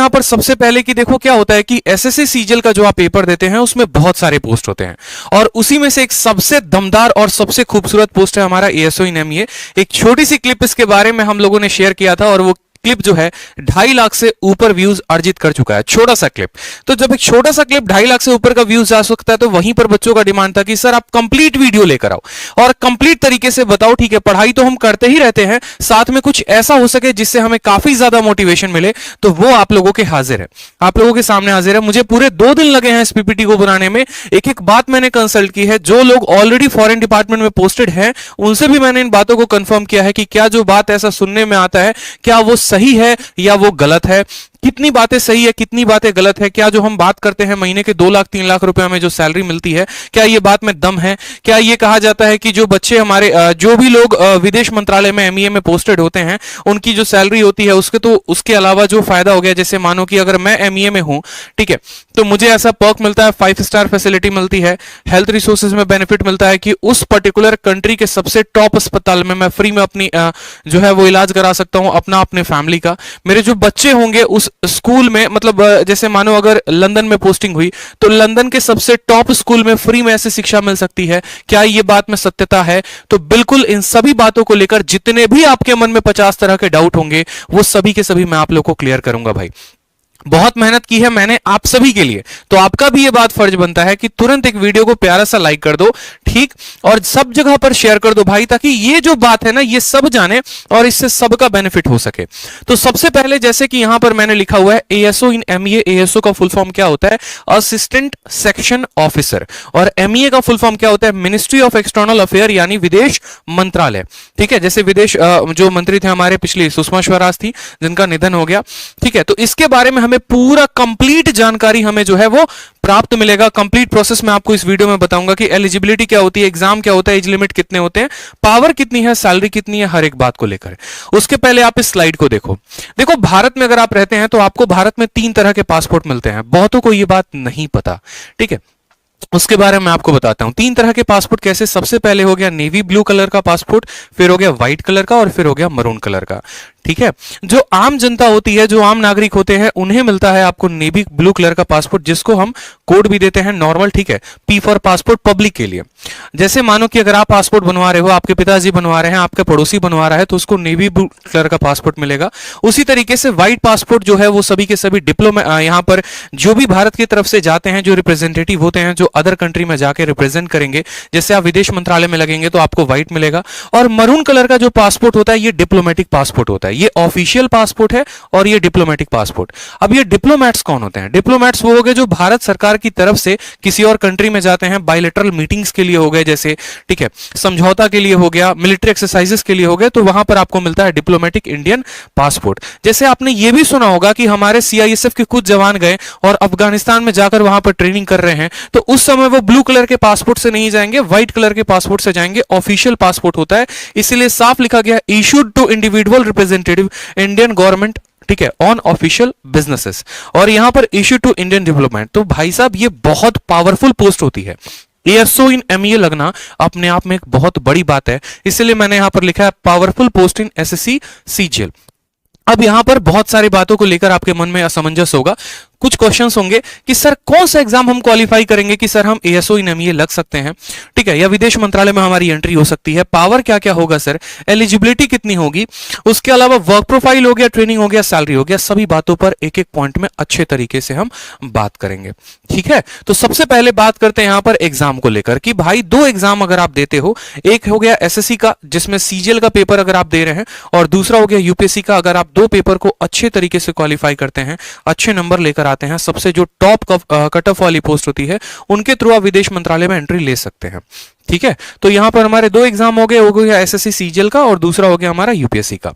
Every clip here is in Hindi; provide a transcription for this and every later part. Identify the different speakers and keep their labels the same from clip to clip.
Speaker 1: यहां पर सबसे पहले कि देखो क्या होता है कि एसएससी सीजीएल का जो आप पेपर देते हैं उसमें बहुत सारे पोस्ट होते हैं, और उसी में से एक सबसे दमदार और सबसे खूबसूरत पोस्ट है हमारा एएसओ इन एमईए। एक छोटी सी क्लिप इसके बारे में हम लोगों ने शेयर किया था, और वो क्लिप जो है 2.5 लाख से ऊपर व्यूज अर्जित कर चुका है। छोटा सा क्लिप, तो जब एक छोटा सा क्लिप 2.5 लाख से ऊपर का व्यूज जा सकता है, तो वहीं पर बच्चों का डिमांड था कि सर आप कंप्लीट वीडियो लेकर आओ और कंप्लीट तरीके से बताओ। ठीक है, पढ़ाई तो हम करते ही रहते हैं, साथ में कुछ ऐसा हो सके जिससे हमें काफी ज्यादा मोटिवेशन मिले, तो वो आप लोगों के हाजिर है, आप लोगों के सामने हाजिर है। मुझे पूरे 2 दिन लगे हैं इस पीपीटी को बनाने में। एक एक बात मैंने कंसल्ट की है, जो लोग ऑलरेडी फॉरेन डिपार्टमेंट में पोस्टेड हैं उनसे भी मैंने इन बातों को कंफर्म किया है कि क्या जो बात ऐसा सुनने में आता है क्या वो सही है या वो गलत है, कितनी बातें सही है कितनी बातें गलत है, क्या जो हम बात करते हैं महीने के 2 लाख 3 लाख रुपए हमें जो सैलरी मिलती है, क्या ये बात में दम है। क्या ये कहा जाता है कि जो बच्चे हमारे जो भी लोग विदेश मंत्रालय में एमईए में पोस्टेड होते हैं उनकी जो सैलरी होती है उसके अलावा जो फायदा हो गया, जैसे मानो कि अगर मैं एमईए में हूं, ठीक है, तो मुझे ऐसा पर्क मिलता है, 5 स्टार फैसिलिटी मिलती है, हेल्थ रिसोर्सेज में बेनिफिट मिलता है कि उस पर्टिकुलर कंट्री के सबसे टॉप अस्पताल में मैं फ्री में अपनी जो है वो इलाज करा सकता हूं अपना अपने फैमिली का। मेरे जो बच्चे होंगे उस स्कूल में, मतलब जैसे मानो अगर लंदन में पोस्टिंग हुई तो लंदन के सबसे टॉप स्कूल में फ्री में ऐसी शिक्षा मिल सकती है। क्या ये बात में सत्यता है? तो बिल्कुल इन सभी बातों को लेकर जितने भी आपके मन में 50 तरह के डाउट होंगे वो सभी के सभी मैं आप लोग को क्लियर करूंगा। भाई बहुत मेहनत की है मैंने आप सभी के लिए, तो आपका भी ये बात फर्ज बनता है कि तुरंत एक वीडियो को प्यारा सा लाइक कर दो, ठीक, और सब जगह पर शेयर कर दो भाई, ताकि ये जो बात है ना ये सब जाने और इससे सबका बेनिफिट हो सके। तो सबसे पहले जैसे कि यहां पर मैंने लिखा हुआ है एएसओ इन एमईए, एएसओ का फुल फॉर्म क्या होता है? असिस्टेंट सेक्शन ऑफिसर, और एमईए का फुल फॉर्म क्या होता है? मिनिस्ट्री ऑफ एक्सटर्नल अफेयर, यानी विदेश मंत्रालय। ठीक है, जैसे विदेश जो मंत्री थे हमारे पिछले सुषमा स्वराज थी जिनका निधन हो गया, ठीक है, तो इसके बारे में हमें पूरा कंप्लीट जानकारी हमें जो है वो प्राप्त मिलेगा। कंप्लीट प्रोसेस में आपको इस वीडियो में बताऊंगा कि एलिजिबिलिटी क्या होती है, एग्जाम क्या होता है, एज लिमिट कितने होते हैं, पावर कितनी है, सैलरी कितनी है, हर एक बात को लेकर। उसके पहले आप इस स्लाइड को देखो। देखो भारत में अगर आप रहते हैं तो आपको भारत में 3 तरह के पासपोर्ट मिलते हैं, बहुतों को यह बात नहीं पता, ठीक है, उसके बारे में आपको बताता हूं। 3 तरह के पासपोर्ट कैसे? सबसे पहले हो गया नेवी ब्लू कलर का पासपोर्ट, फिर हो गया व्हाइट कलर का, और फिर हो गया मरून कलर का। ठीक है, जो आम जनता होती है, जो आम नागरिक होते हैं, उन्हें मिलता है आपको नेवी ब्लू कलर का पासपोर्ट, जिसको हम कोड भी देते हैं नॉर्मल, ठीक है, पी फॉर पासपोर्ट, पब्लिक के लिए। जैसे मानो कि अगर आप पासपोर्ट बनवा रहे हो, आपके पिताजी बनवा रहे हैं, आपके पड़ोसी बनवा रहा है, तो उसको नेवी ब्लू कलर का पासपोर्ट मिलेगा। उसी तरीके से व्हाइट पासपोर्ट जो है वो सभी के सभी डिप्लोमा, यहां पर जो भी भारत की तरफ से जाते हैं, जो रिप्रेजेंटेटिव होते हैं, जो अदर कंट्री में जाके रिप्रेजेंट करेंगे, जैसे आप विदेश मंत्रालय में लगेंगे तो आपको व्हाइट मिलेगा। और मरून कलर का जो पासपोर्ट होता है ये डिप्लोमेटिक पासपोर्ट होता है, ये ऑफिशियल पासपोर्ट है और ये डिप्लोमेटिक पासपोर्ट। अब ये डिप्लोमैट्स कौन होते हैं? डिप्लोमैट्स वो हो गए जो भारत सरकार की तरफ से किसी और कंट्री में जाते हैं, बायलैटरल मीटिंग्स के लिए हो गए, जैसे ठीक है समझौता के लिए हो गया, मिलिट्री एक्सरसाइजेस के लिए हो गए, तो वहां पर आपको मिलता है डिप्लोमेटिक इंडियन पासपोर्ट। जैसे आपने ये भी सुना होगा कि हमारे सीआईएसएफ के कुछ जवान गए और अफगानिस्तान में जाकर वहां पर ट्रेनिंग कर रहे हैं, तो उस समय वो ब्लू कलर के पासपोर्ट से नहीं जाएंगे, व्हाइट कलर के पासपोर्ट से जाएंगे, ऑफिशियल पासपोर्ट होता है। इसलिए साफ लिखा गया issued to individual representative Indian government, ठीक है, ऑन ऑफिशियल बिजनेसेस, और यहां पर इशू टू इंडियन डेवलपमेंट। तो भाई साहब ये बहुत पावरफुल पोस्ट होती है। एएसओ इन एमईए लगना अपने आप में एक बहुत बड़ी बात है, इसलिए मैंने यहां पर लिखा है पावरफुल पोस्ट इन एसएससी सीजीएल। अब यहां पर बहुत सारी बातों को लेकर आपके मन में असमंजस होगा, कुछ क्वेश्चंस होंगे कि सर कौन सा एग्जाम हम क्वालिफाई करेंगे कि सर हम एएसओ इन एमईए लग सकते हैं, ठीक है, या विदेश मंत्रालय में हमारी एंट्री हो सकती है, पावर क्या क्या होगा सर, एलिजिबिलिटी कितनी होगी, उसके अलावा वर्क प्रोफाइल हो गया, ट्रेनिंग हो गया, सैलरी हो गया, सभी बातों पर एक एक पॉइंट में अच्छे तरीके से हम बात करेंगे। ठीक है, तो सबसे पहले बात करते हैं यहां पर एग्जाम को लेकर कि भाई 2 एग्जाम अगर आप देते हो, एक हो गया एसएससी का जिसमें सीजीएल का पेपर अगर आप दे रहे हैं, और दूसरा हो गया यूपीएससी का। अगर आप 2 पेपर को अच्छे तरीके से क्वालिफाई करते हैं, अच्छे नंबर लेकर आते हैं, सबसे जो टॉप कट ऑफ वाली पोस्ट होती है उनके थ्रू आप विदेश मंत्रालय में एंट्री ले सकते हैं। ठीक है, तो यहां पर हमारे 2 एग्जाम हो गया एसएससी सीजीएल का और दूसरा हो गया हमारा यूपीएससी का।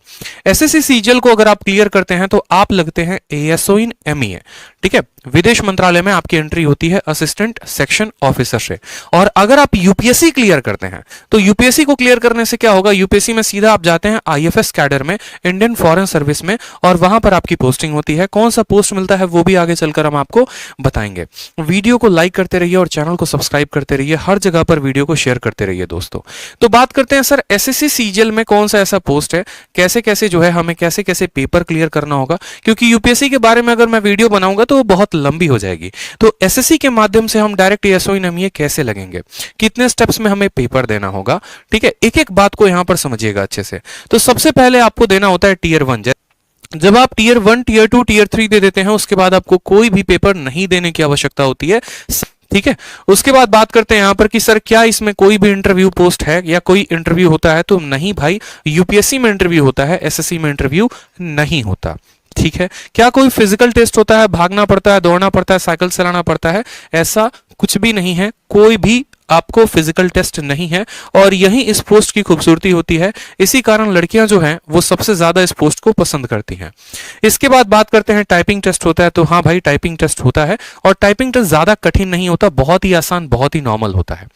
Speaker 1: एसएससी सीजीएल को अगर आप क्लियर करते हैं तो आप लगते हैं एएसओ इन एमईए। ठीक है, विदेश मंत्रालय में आपकी एंट्री होती है असिस्टेंट सेक्शन ऑफिसर से। और अगर आप यूपीएससी क्लियर करते हैं तो यूपीएससी को क्लियर करने से क्या होगा, यूपीएससी में सीधा आप जाते हैं आईएफएस कैडर में, इंडियन फॉरेन सर्विस में, और वहां पर आपकी पोस्टिंग होती है। कौन सा पोस्ट मिलता है वो भी आगे चलकर हम आपको बताएंगे। वीडियो को लाइक करते रहिए और चैनल को सब्सक्राइब करते रहिए, हर जगह पर वीडियो को शेयर करते रहिए दोस्तों। तो बात करते हैं सर एसएससी सीजीएल में कौन सा ऐसा पोस्ट है, कैसे कैसे जो है हमें कैसे कैसे पेपर क्लियर करना होगा, क्योंकि यूपीएससी के बारे में अगर मैं वीडियो बनाऊंगा तो वो बहुत लंबी हो जाएगी। तो एसएससी के माध्यम से हम डायरेक्ट एएसओ इन एमईए कैसे लगेंगे, कितने स्टेप्स में हमें पेपर देना होगा, ठीक है, एक एक बात को यहां पर समझिएगा अच्छे से। तो सबसे पहले आपको देना होता है टीयर 1। जब आप टीयर 1, टीयर 2, टीयर 3 दे देते हैं उसके बाद आपको कोई भी पेपर नहीं देने की आवश्यकता होती है, ठीक है। उसके बाद बात करते हैं यहां पर कि सर क्या इसमें कोई भी इंटरव्यू पोस्ट है या कोई इंटरव्यू होता है, तो नहीं भाई, यूपीएससी में इंटरव्यू होता है, एसएससी में इंटरव्यू नहीं होता, ठीक है। क्या कोई फिजिकल टेस्ट होता है, भागना पड़ता है, दौड़ना पड़ता है, साइकिल चलाना पड़ता है, ऐसा कुछ भी नहीं है, कोई भी आपको फिजिकल टेस्ट नहीं है। और यही इस पोस्ट की खूबसूरती होती है, इसी कारण लड़कियां जो हैं वो सबसे ज्यादा इस पोस्ट को पसंद करती हैं। इसके बाद बात करते हैं टाइपिंग टेस्ट होता है, तो हाँ भाई टाइपिंग टेस्ट होता है, और टाइपिंग टेस्ट ज्यादा कठिन नहीं होता, बहुत ही आसान, बहुत ही नॉर्मल होता है,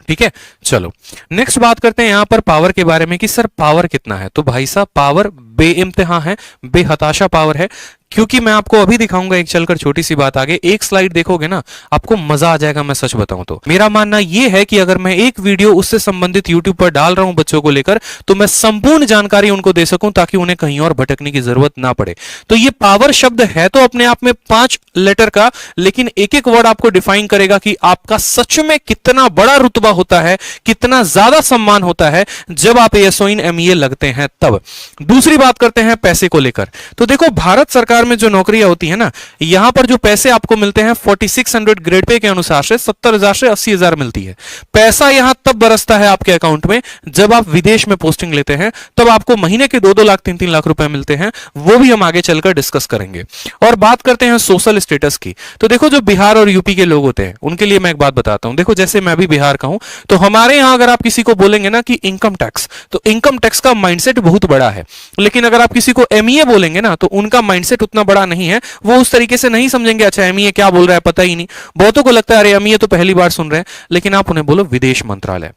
Speaker 1: ठीक है। चलो नेक्स्ट बात करते हैं यहां पर पावर के बारे में कि सर पावर कितना है। तो भाई साहब पावर बेइंतहा है, बेहताशा पावर है, क्योंकि मैं आपको अभी दिखाऊंगा एक चलकर छोटी सी बात आगे, एक स्लाइड देखोगे ना आपको मजा आ जाएगा। मैं सच बताऊं तो मेरा मानना यह है कि अगर मैं एक वीडियो उससे संबंधित यूट्यूब पर डाल रहा हूं बच्चों को लेकर, तो मैं संपूर्ण जानकारी उनको दे सकूं ताकि उन्हें कहीं और भटकने की जरूरत ना पड़े। तो ये पावर शब्द है तो अपने आप में 5 लेटर का, लेकिन एक एक वर्ड आपको डिफाइन करेगा कि आपका सच में कितना बड़ा रुतबा होता है, कितना ज्यादा सम्मान होता है जब आप एएसओ इन एमईए लगते हैं तब। दूसरी बात करते हैं पैसे को लेकर। तो देखो भारत सरकार में जो नौकरियां होती है ना, यहां पर जो पैसे आपको मिलते हैं 4600 ग्रेड पे के अनुसार से 70,000 से 80,000 मिलती है। पैसा यहां तब बरसता है आपके अकाउंट में जब आप विदेश में पोस्टिंग लेते हैं, तब आपको महीने के 2-2 लाख 3-3 लाख रुपए मिलते हैं, वो भी हम आगे चलकर डिस्कस करेंगे। और बात करते हैं सोशल स्टेटस की। तो देखो जो बिहार और यूपी के लोग होते हैं उनके लिए मैं एक बात बताता हूं। देखो जैसे मैं भी बिहार का हूं, तो हमारे यहां अगर आप किसी को बोलेंगे ना कि इनकम टैक्स, तो इनकम टैक्स का माइंडसेट बहुत बड़ा है। लेकिन अगर आप किसी को एमईए बोलेंगे ना, तो उनका माइंडसेट उतना बड़ा नहीं है, वो उस तरीके से नहीं समझेंगे, अच्छा एमईए क्या बोल रहा है पता ही नहीं। बहुतों को लगता है अरे एमईए तो पहली बार सुन रहे हैं, लेकिन आप उन्हें बोलो विदेश मंत्रालय।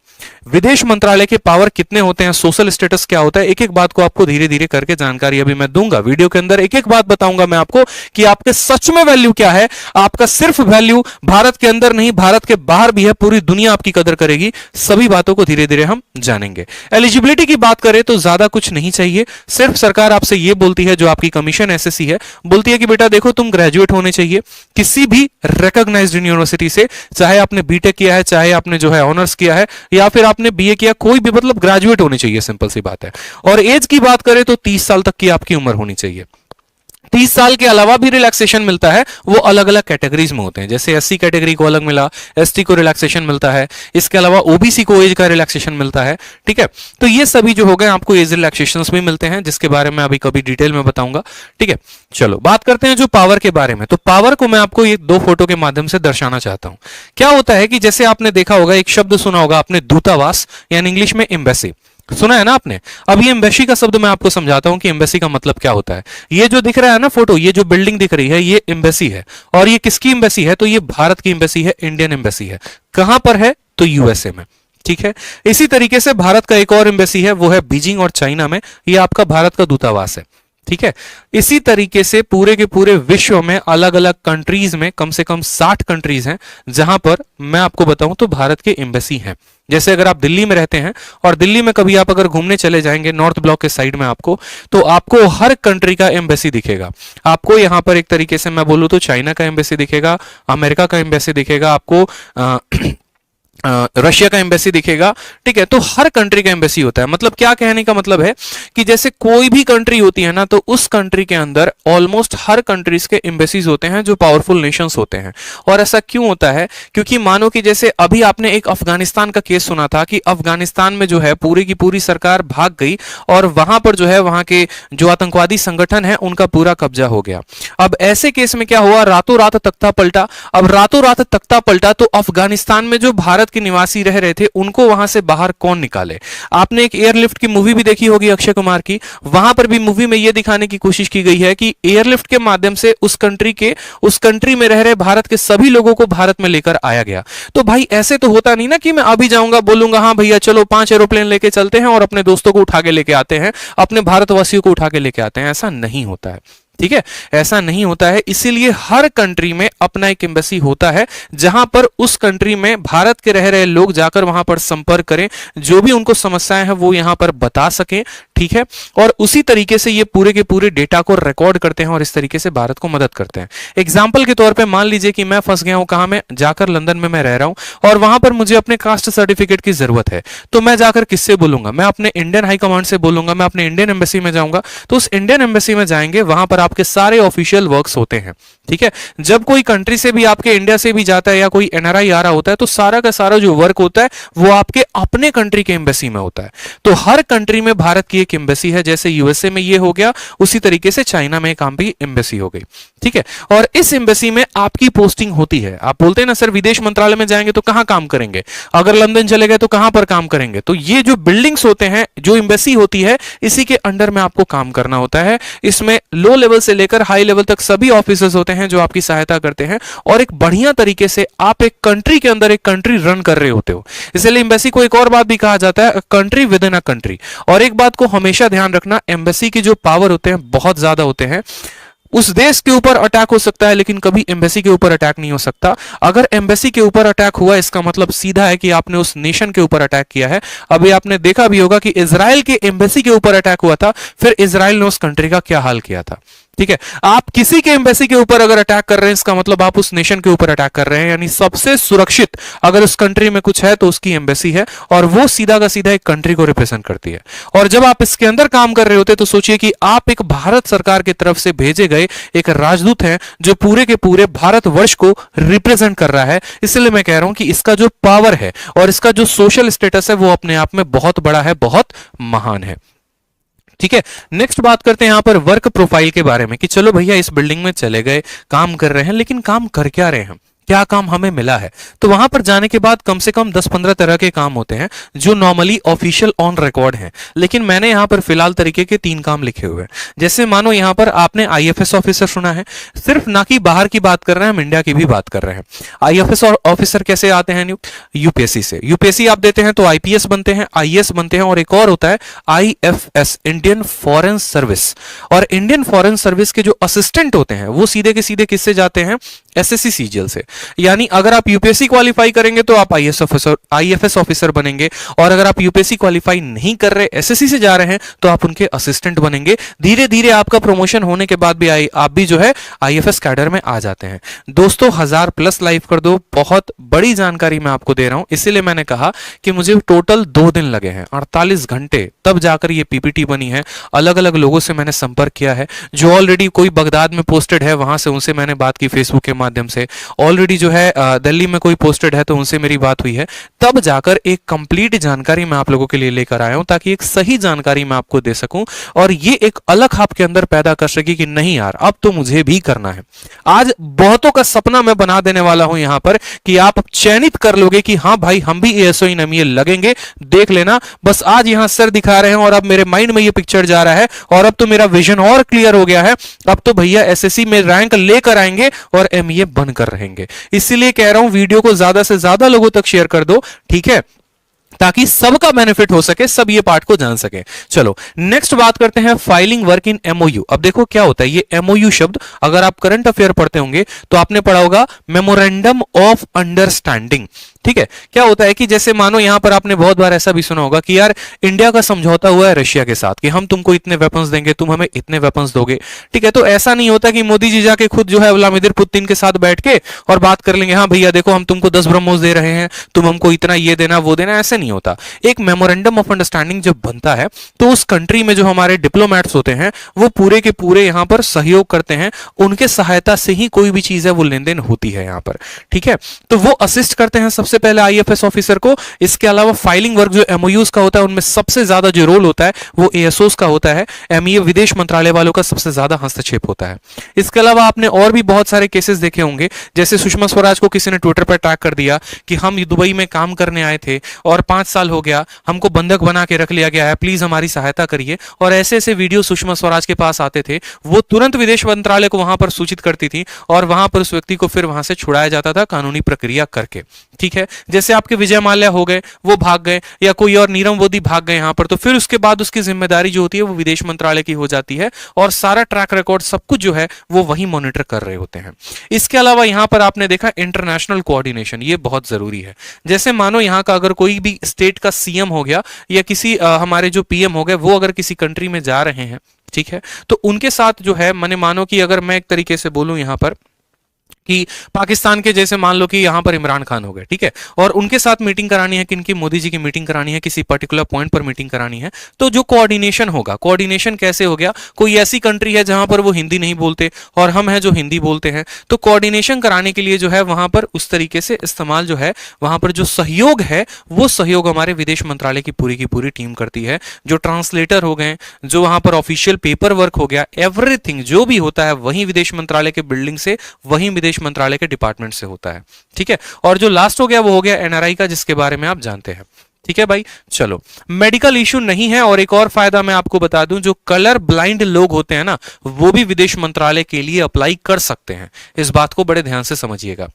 Speaker 1: विदेश मंत्रालय के पावर कितने होते हैं, सोशल स्टेटस क्या होता है, एक एक बात को आपको धीरे धीरे करके जानकारी अभी मैं दूंगा वीडियो के अंदर। एक एक बात बताऊंगा मैं आपको कि आपके सच में वैल्यू क्या है। आपका सिर्फ वैल्यू भारत के अंदर नहीं, भारत के बाहर भी है, पूरी दुनिया आपकी कदर करेगी। सभी बातों को धीरे धीरे हम जानेंगे। एलिजिबिलिटी की बात करें तो ज्यादा कुछ नहीं चाहिए, सिर्फ सरकार आपसे यह बोलती है, जो आपकी कमीशन एसएससी है बोलती है कि बेटा देखो तुम ग्रेजुएट होने चाहिए किसी भी रिकॉग्नाइज्ड यूनिवर्सिटी से, चाहे आपने बीटेक किया है, चाहे आपने जो है ऑनर्स किया है, या फिर आपने बीए किया, कोई भी, मतलब ग्रेजुएट होने चाहिए, सिंपल सी बात है। और एज की बात करें तो 30 साल तक की आपकी उम्र होनी चाहिए। 30 साल के अलावा भी रिलैक्सेशन मिलता है, वो अलग अलग कैटेगरीज में होते हैं। जैसे एससी कैटेगरी को अलग मिला, एसटी को रिलैक्सेशन मिलता है, इसके अलावा ओबीसी को एज का रिलैक्सेशन मिलता है, ठीक है। तो ये सभी जो हो गए आपको एज रिलैक्सेशंस भी मिलते हैं, जिसके बारे में अभी कभी डिटेल में बताऊंगा, ठीक है। चलो बात करते हैं जो पावर के बारे में। तो पावर को मैं आपको ये 2 फोटो के माध्यम से दर्शाना चाहता हूं। क्या होता है कि जैसे आपने देखा होगा, एक शब्द सुना होगा आपने, दूतावास, यानी इंग्लिश में एम्बेसी, सुना है ना आपने। अब ये एम्बेसी का शब्द मैं आपको समझाता हूं कि एम्बेसी का मतलब क्या होता है। ये जो दिख रहा है ना फोटो, ये जो बिल्डिंग दिख रही है, ये एम्बेसी है। और ये किसकी एम्बेसी है, तो ये भारत की एम्बेसी है, इंडियन एम्बेसी है। कहां पर है, तो यूएसए में, ठीक है। इसी तरीके से भारत का एक और एम्बेसी है, वो है बीजिंग और चाइना में, ये आपका भारत का दूतावास है, ठीक है। इसी तरीके से पूरे के पूरे विश्व में अलग अलग कंट्रीज में कम से कम 60 कंट्रीज हैं जहां पर मैं आपको बताऊं तो भारत के एम्बेसी हैं। जैसे अगर आप दिल्ली में रहते हैं और दिल्ली में कभी आप अगर घूमने चले जाएंगे नॉर्थ ब्लॉक के साइड में आपको, तो आपको हर कंट्री का एम्बेसी दिखेगा। आपको यहां पर एक तरीके से मैं बोलूं तो चाइना का एम्बेसी दिखेगा, अमेरिका का एम्बेसी दिखेगा, आपको रशिया का एम्बेसी दिखेगा, ठीक है। तो हर कंट्री का एम्बेसी होता है। मतलब क्या कहने का मतलब है कि जैसे कोई भी कंट्री होती है ना, तो उस कंट्री के अंदर ऑलमोस्ट हर कंट्रीज के एम्बेसीज होते हैं जो पावरफुल नेशंस होते हैं। और ऐसा क्यों होता है, क्योंकि मानो कि जैसे अभी आपने एक अफगानिस्तान का केस सुना था कि अफगानिस्तान में जो है पूरी की पूरी सरकार भाग गई और वहां पर जो है वहां के जो आतंकवादी संगठन है उनका पूरा कब्जा हो गया। अब ऐसे केस में क्या हुआ, रातों रात तख्ता पलटा। अब रातों रात तख्ता पलटा तो अफगानिस्तान में जो भारत के निवासी रह रहे थे उनको वहां से बाहर कौन निकाले। आपने एक एयरलिफ्ट की मूवी भी देखी होगी अक्षय कुमार की, वहां पर भी मूवी में यह दिखाने की कोशिश की गई है कि एयरलिफ्ट के माध्यम से उस कंट्री में रह रहे भारत के सभी लोगों को भारत में लेकर आया गया। तो भाई ऐसे तो होता नहीं ना कि मैं अभी जाऊंगा बोलूंगा हाँ भैया चलो 5 एरोप्लेन लेके चलते हैं और अपने दोस्तों को उठा के लेके आते हैं, अपने भारतवासियों को उठा के लेके आते हैं, ऐसा नहीं होता है, ठीक है, ऐसा नहीं होता है। इसीलिए हर कंट्री में अपना एक एम्बेसी होता है, जहां पर उस कंट्री में भारत के रह रहे लोग जाकर वहां पर संपर्क करें, जो भी उनको समस्याएं हैं वो यहां पर बता सकें। ठीक है, और उसी तरीके से ये पूरे के पूरे डेटा को रिकॉर्ड करते हैं और इस तरीके से भारत को मदद करते हैं। एग्जाम्पल के तौर पर मान लीजिए कि मैं फंस गया हूं, कहां में जाकर, लंदन में मैं रह रहा हूं और वहां पर मुझे अपने कास्ट सर्टिफिकेट की जरूरत है, तो मैं जाकर किससे बोलूंगा? मैं अपने इंडियन हाई कमांड से बोलूंगा, मैं अपने इंडियन एम्बेसी में जाऊंगा। तो उस इंडियन एम्बेसी में जाएंगे, वहां पर आपके सारे ऑफिशियल वर्क्स होते हैं। ठीक है, जब कोई कंट्री से भी, आपके इंडिया से भी जाता है या कोई एनआरआई आ रहा होता है, तो सारा का सारा जो वर्क होता है वो आपके अपने कंट्री के एम्बेसी में होता है। तो हर कंट्री में भारत की एक एम्बेसी है, जैसे यूएसए में ये हो गया, उसी तरीके से चाइना में काम भी एम्बेसी हो गई। ठीक है, और इस एम्बेसी में आपकी पोस्टिंग होती है। आप बोलते हैं ना सर विदेश मंत्रालय में जाएंगे तो कहां काम करेंगे, अगर लंदन चले गए तो कहां पर काम करेंगे? तो ये जो बिल्डिंग्स होते हैं, जो एम्बेसी होती है, इसी के अंडर में आपको काम करना होता है। इसमें लो लेवल से लेकर हाई लेवल तक सभी ऑफिसर्स होते हैं जो आपकी सहायता करते हैं, और एक बढ़िया तरीके से आप एक कंट्री के अंदर एक कंट्री रन कर रहे होते हो। इसलिए एम्बेसी को एक और बात भी कहा जाता है, country with in a country. और एक बात को हमेशा ध्यान रखना, एम्बेसी की जो पावर होते हैं बहुत ज्यादा होते हैं। उस देश के ऊपर अटैक हो सकता है, लेकिन कभी एम्बेसी के ऊपर अटैक नहीं हो सकता। अगर एम्बेसी के ऊपर अटैक हुआ, इसका मतलब सीधा है कि आपने उस नेशन के ऊपर अटैक किया है। अभी आपने देखा भी होगा कि इजराइल के एम्बेसी के ऊपर अटैक हुआ था, फिर इजराइल ने उस कंट्री का क्या हाल किया था। ठीक है, आप किसी के एम्बेसी के ऊपर अगर अटैक कर रहे हैं, इसका मतलब आप उस नेशन के ऊपर अटैक कर रहे हैं। यानी सबसे सुरक्षित अगर उस कंट्री में कुछ है तो उसकी एम्बेसी है, और वो सीधा का सीधा एक कंट्री को रिप्रेजेंट करती है। और जब आप इसके अंदर काम कर रहे होते तो सोचिए कि आप एक भारत सरकार की तरफ से भेजे गए एक राजदूत हैं, जो पूरे के पूरे भारतवर्ष को रिप्रेजेंट कर रहा है। इसलिए मैं कह रहा हूं कि इसका जो पावर है और इसका जो सोशल स्टेटस है वो अपने आप में बहुत बड़ा है, बहुत महान है। ठीक है, नेक्स्ट बात करते हैं यहां पर वर्क प्रोफाइल के बारे में, कि चलो भैया इस बिल्डिंग में चले गए, काम कर रहे हैं, लेकिन काम कर क्या रहे हैं, क्या काम हमें मिला है? तो वहां पर जाने के बाद कम से कम 10-15 तरह के काम होते हैं जो नॉर्मली ऑफिशियल ऑन रिकॉर्ड हैं, लेकिन मैंने यहां पर फिलहाल तरीके के 3 काम लिखे हुए हैं। जैसे मानो यहां पर आपने आईएफएस ऑफिसर सुना है, सिर्फ ना कि बाहर की बात कर रहे हैं, हम इंडिया की भी बात कर रहे हैं। आईएफएस ऑफिसर कैसे आते हैं? यूपीएससी से। यूपीएससी आप देते हैं तो आईपीएस बनते हैं, आईएएस बनते हैं, और एक और होता है आईएफएस, इंडियन फॉरेन सर्विस। और इंडियन फॉरेन सर्विस के जो असिस्टेंट होते हैं वो सीधे के सीधे किससे जाते हैं? एसएससी सीजीएल से। यानी अगर आप यूपीएससी क्वालिफाई करेंगे तो आप आईएफएस ऑफिसर बनेंगे, और अगर आप यूपीएससी क्वालिफाई नहीं कर रहे, एसएससी से जा रहे हैं, तो आप उनके असिस्टेंट बनेंगे। धीरे धीरे आपका प्रमोशन होने के बाद भी आप भी जो है आईएफएस कैडर में आ जाते हैं। दोस्तों 1000+ लाइव कर दो, बहुत बड़ी जानकारी मैं आपको दे रहा हूं, इसीलिए मैंने कहा कि मुझे टोटल 2 दिन लगे हैं, 48 घंटे, तब जाकर ये पीपीटी बनी है। अलग अलग लोगों से मैंने संपर्क किया है, जो ऑलरेडी कोई बगदाद में पोस्टेड है, वहां से उनसे मैंने बात की फेसबुक के माध्यम से। ऑलरेडी जो है दिल्ली में कोई पोस्टेड है तो उनसे मेरी बात हुई है, तब जाकर एक कंप्लीट जानकारी मैं आप लोगों के लिए लेकर आया हूं, ताकि एक सही जानकारी मैं आपको दे सकूं, और ये एक अलग आपके अंदर पैदा कर सके कि नहीं यार अब तो मुझे भी करना है। आज बहुतों का सपना मैं बना देने वाला हूं यहां पर, कि आप चयनित कर लोगे कि हाँ भाई हम भी एएसओ इन एमईए लगेंगे, देख लेना। बस आज यहां सर दिखा रहे हैं और अब मेरे माइंड में ये पिक्चर जा रहा है, और अब तो मेरा विजन और क्लियर हो गया है। अब तो भैया एसएससी में रैंक लेकर आएंगे और एमईए बनकर रहेंगे। इसीलिए कह रहा हूं वीडियो को ज्यादा से ज्यादा लोगों तक शेयर कर दो, ठीक है, ताकि सबका बेनिफिट हो सके, सब ये पार्ट को जान सके। चलो नेक्स्ट बात करते हैं फाइलिंग वर्क इन एमओयू। अब देखो क्या होता है ये एमओयू शब्द, अगर आप करंट अफेयर पढ़ते होंगे तो आपने पढ़ा होगा मेमोरेंडम ऑफ अंडरस्टैंडिंग। ठीक है, क्या होता है कि जैसे मानो यहां पर आपने बहुत बार ऐसा भी सुना होगा कि यार इंडिया का समझौता हुआ है रशिया के साथ कि हम तुमको इतने वेपन्स देंगे, तुम हमें इतने वेपन्स दोगे। ठीक है, तो ऐसा नहीं होता कि मोदी जी जाके खुद जो है व्लादिमीर पुतिन के साथ बैठ के और बात कर लेंगे, हाँ भैया देखो हम तुमको 10 ब्रह्मोस दे रहे हैं, तुम हमको इतना ये देना वो देना, ऐसे नहीं होता। एक मेमोरेंडम ऑफ अंडरस्टैंडिंग जब बनता है तो उस कंट्री में जो हमारे डिप्लोमेट्स होते हैं वो पूरे के पूरे यहां पर सहयोग करते हैं, उनके सहायता से ही कोई भी चीज है वो लेन देन होती है यहां पर। ठीक है, तो वो असिस्ट करते हैं सबसे पहले आईएफएस ऑफिसर को। इसके अलावा फाइलिंग वर्क जो एमओयूज का होता है उनमें सबसे ज्यादा जो रोल होता है वो एएसओस का होता है, एमईए विदेश मंत्रालय वालों का सबसे ज्यादा हस्तक्षेप होता है। इसके अलावा आपने और भी बहुत सारे केसेस देखे होंगे, जैसे सुषमा स्वराज को किसी ने ट्विटर पर टैग कर दिया कि हम दुबई में काम करने आए थे और 5 साल हो गया, हमको बंधक बना के रख लिया गया है, प्लीज हमारी सहायता करिए। और ऐसे ऐसे वीडियो सुषमा स्वराज के पास आते थे, वो तुरंत विदेश मंत्रालय को वहां पर सूचित करती थी और वहां पर उस व्यक्ति को फिर वहां से छुड़ाया जाता था कानूनी प्रक्रिया करके। ठीक है, जैसे आपके विजय माल्या हो गए, वो भाग गए, या कोई और नीरव मोदी भाग गए यहां पर, तो फिर उसके बाद उसकी जिम्मेदारी जो होती है वो विदेश मंत्रालय की हो जाती है और सारा ट्रैक रिकॉर्ड सब कुछ जो है वो वही मॉनिटर कर रहे होते हैं। इसके अलावा यहां पर आपने देखा इंटरनेशनल कोऑर्डिनेशन, ये बहुत जरूरी है। जैसे मानो यहां का अगर कोई भी स्टेट का सीएम हो गया या किसी हमारे जो पीएम हो गए, वो अगर किसी कंट्री में जा रहे हैं, ठीक है, तो उनके साथ जो है माने मानो कि अगर मैं एक तरीके से बोलूं यहां पर कि पाकिस्तान के जैसे मान लो कि यहां पर इमरान खान हो गए, ठीक है, और उनके साथ मीटिंग करानी है, किनकी, मोदी जी की मीटिंग करानी है, किसी पर्टिकुलर पॉइंट पर मीटिंग करानी है, तो जो कोऑर्डिनेशन होगा, कोऑर्डिनेशन कैसे हो गया, कोई ऐसी कंट्री है जहां पर वो हिंदी नहीं बोलते और हम हैं जो हिंदी बोलते हैं, तो कोऑर्डिनेशन कराने के लिए जो है वहां पर उस तरीके से इस्तेमाल जो है, वहां पर जो सहयोग है वो सहयोग हमारे विदेश मंत्रालय की पूरी टीम करती है। जो ट्रांसलेटर हो गए, जो वहां पर ऑफिशियल पेपर वर्क हो गया, एवरीथिंग जो भी होता है वही विदेश मंत्रालय के बिल्डिंग से, वही विदेश मंत्रालय के डिपार्टमेंट से होता है। ठीक है, और जो लास्ट हो गया वो हो गया एनआरआई का, जिसके बारे में आप जानते हैं। ठीक है भाई, चलो, मेडिकल इश्यू नहीं है। और एक और फायदा मैं आपको बता दूं, जो कलर ब्लाइंड लोग होते हैं ना, वो भी विदेश मंत्रालय के लिए अप्लाई कर सकते हैं। इस बात को बड़े ध्यान से समझिएगा।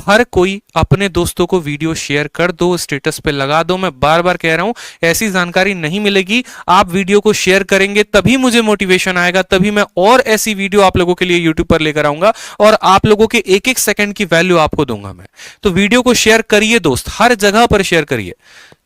Speaker 1: हर कोई अपने दोस्तों को वीडियो शेयर कर दो, स्टेटस पे लगा दो। मैं बार बार कह रहा हूं, ऐसी जानकारी नहीं मिलेगी। आप वीडियो को शेयर करेंगे तभी मुझे मोटिवेशन आएगा, तभी मैं और ऐसी वीडियो आप लोगों के लिए यूट्यूब पर लेकर आऊंगा और आप लोगों के एक एक सेकंड की वैल्यू आपको दूंगा मैं। तो वीडियो को शेयर करिए दोस्त, हर जगह पर शेयर करिए।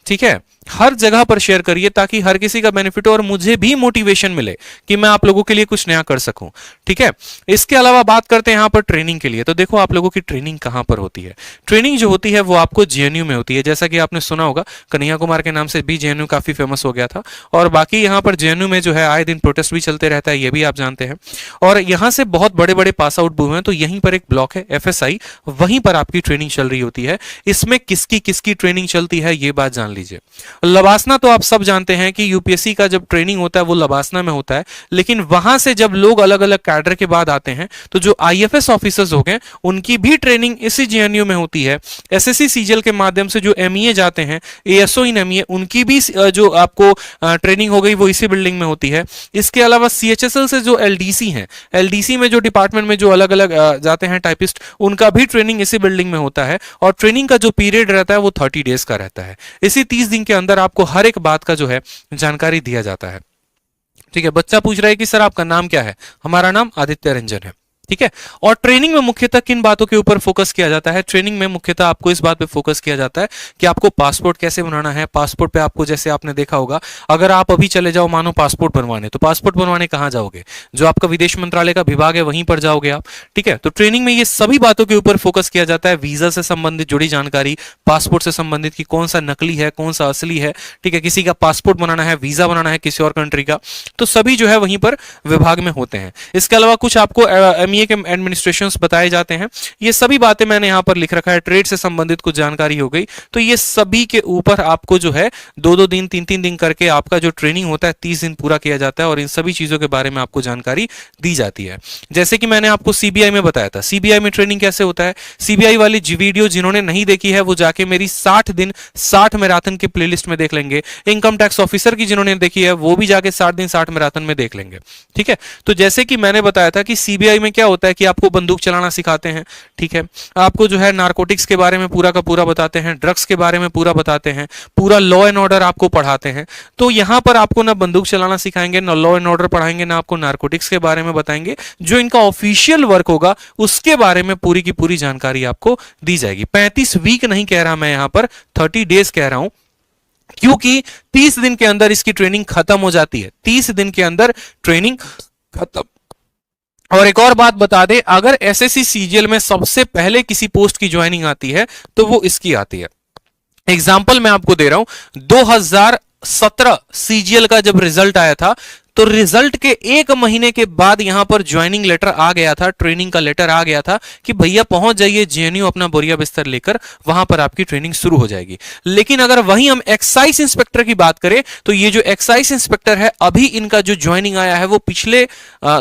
Speaker 1: ठीक है, हर जगह पर शेयर करिए ताकि हर किसी का बेनिफिट हो और मुझे भी मोटिवेशन मिले कि मैं आप लोगों के लिए कुछ नया कर सकूं। ठीक है, इसके अलावा बात करते हैं यहां पर ट्रेनिंग के लिए। तो देखो आप लोगों की ट्रेनिंग कहां पर होती है। ट्रेनिंग जो होती है वो आपको जेएनयू में होती है। जैसा कि आपने सुना होगा, कन्हैया कुमार के नाम से भी जेएनयू काफी फेमस हो गया था। और बाकी यहां पर जेएनयू में जो है आए दिन प्रोटेस्ट भी चलते रहता है, ये भी आप जानते हैं। और यहां से बहुत बड़े बड़े पास आउट हुए हैं। तो यहीं पर एक ब्लॉक है एफएसआई, वहीं पर आपकी ट्रेनिंग चल रही होती है। इसमें किसकी किसकी ट्रेनिंग चलती है ये बात जान लीजिए। लबासना तो आप सब जानते हैं कि यूपीएससी का जब ट्रेनिंग होता है वो लबासना में होता है, लेकिन वहां से जब लोग अलग अलग कैडर के बाद आते हैं तो जो आईएफएस ऑफिसर्स हो गए उनकी भी ट्रेनिंग इसी जेएनयू में होती है। एसएससी सीजीएल के माध्यम से जो एमईए जाते हैं, एएसओ इन एमईए, उनकी भी जो आपको ट्रेनिंग हो गई वो इसी बिल्डिंग में होती है। इसके अलावा सीएचएसएल से जो एलडीसी हैं, एलडीसी में जो डिपार्टमेंट में जो अलग अलग जाते हैं टाइपिस्ट, उनका भी ट्रेनिंग इसी बिल्डिंग में होता है। और ट्रेनिंग का जो पीरियड रहता है वो 30 डेज का रहता है। इसी 30 दिन के अंदर आपको हर एक बात का जो है जानकारी दिया जाता है। ठीक है, बच्चा पूछ रहा है कि सर आपका नाम क्या है। हमारा नाम आदित्य रंजन है। ठीक है, और ट्रेनिंग में मुख्यतः किन बातों के ऊपर फोकस किया जाता है। ट्रेनिंग में मुख्यतः आपको इस बात पे फोकस किया जाता है कि आपको पासपोर्ट कैसे बनाना है। पासपोर्ट पे आपको, जैसे आपने देखा होगा, अगर आप अभी चले जाओ मानो पासपोर्ट बनवाने, तो पासपोर्ट बनवाने कहां जाओगे, जो आपका विदेश मंत्रालय का विभाग है वहीं पर जाओगे आप। ठीक है, तो ट्रेनिंग में ये सभी बातों के ऊपर फोकस किया जाता है। वीजा से संबंधित जुड़ी जानकारी, पासपोर्ट से संबंधित कि कौन सा नकली है कौन सा असली है। ठीक है, किसी का पासपोर्ट बनाना है, वीजा बनाना है किसी और कंट्री का, तो सभी जो है वहीं पर विभाग में होते हैं। इसके अलावा कुछ आपको एमईए के एडमिनिस्ट्रेशन बताए जाते हैं। ये सभी बातें मैंने यहां पर लिख रखा है। ट्रेड से संबंधित कुछ जानकारी हो गई, तो ये सभी के ऊपर आपको जो है 2-2 दिन 3-3 दिन करके आपका जो ट्रेनिंग होता है 30 दिन पूरा किया जाता है और इन सभी चीजों के बारे में आपको जानकारी दी जाती है। जैसे कि मैंने आपको सीबीआई में बताया था, सीबीआई में ट्रेनिंग कैसे होता है। सीबीआई वाली वीडियो जिन्होंने नहीं देखी है वो जाके मेरी 60 दिन 60 मैराथन के प्लेलिस्ट में देख लेंगे। इनकम टैक्स ऑफिसर की जिन्होंने देखी है वो भी जाके 60 दिन 60 मैराथन में देख लेंगे। ठीक है, तो जैसे कि मैंने बताया था कि सीबीआई में क्या होता है कि आपको बंदूक चलाना सिखाते हैं। ठीक है, आपको जो है नारकोटिक्स के बारे में पूरा का पूरा बताते हैं, ड्रग्स के बारे में पूरा बताते हैं, पूरा लॉ एंड ऑर्डर आपको पढ़ाते हैं। तो यहां पर आपको ना बंदूक चलाना सिखाएंगे, ना लॉ एंड ऑर्डर पढ़ाएंगे, ना आपको नारकोटिक्स के बारे में बताएंगे। जो इनका ऑफिशियल वर्क होगा उसके बारे में पूरी की पूरी जानकारी आपको दी जाएगी। 35 वीक नहीं कह रहा मैं, यहां पर 30 डेज कह रहा हूं, क्योंकि 30 दिन के अंदर इसकी ट्रेनिंग खत्म हो जाती है। 30 दिन के अंदर ट्रेनिंग खत्म। और एक और बात बता दे, अगर एसएससी सीजीएल में सबसे पहले किसी पोस्ट की ज्वाइनिंग आती है तो वो इसकी आती है। एग्जाम्पल मैं आपको दे रहा हूं, 2017 सीजीएल का जब रिजल्ट आया था तो तो रिजल्ट के 1 महीने के बाद यहां पर ज्वाइनिंग लेटर आ गया था, ट्रेनिंग का लेटर आ गया था कि भैया पहुंच जाइए जेएनयू, अपना बोरिया बिस्तर लेकर, वहां पर आपकी ट्रेनिंग शुरू हो जाएगी। लेकिन अगर वहीं हम एक्साइज इंस्पेक्टर की बात करें तो ये जो एक्साइज इंस्पेक्टर है, अभी इनका जो ज्वाइनिंग आया है वो पिछले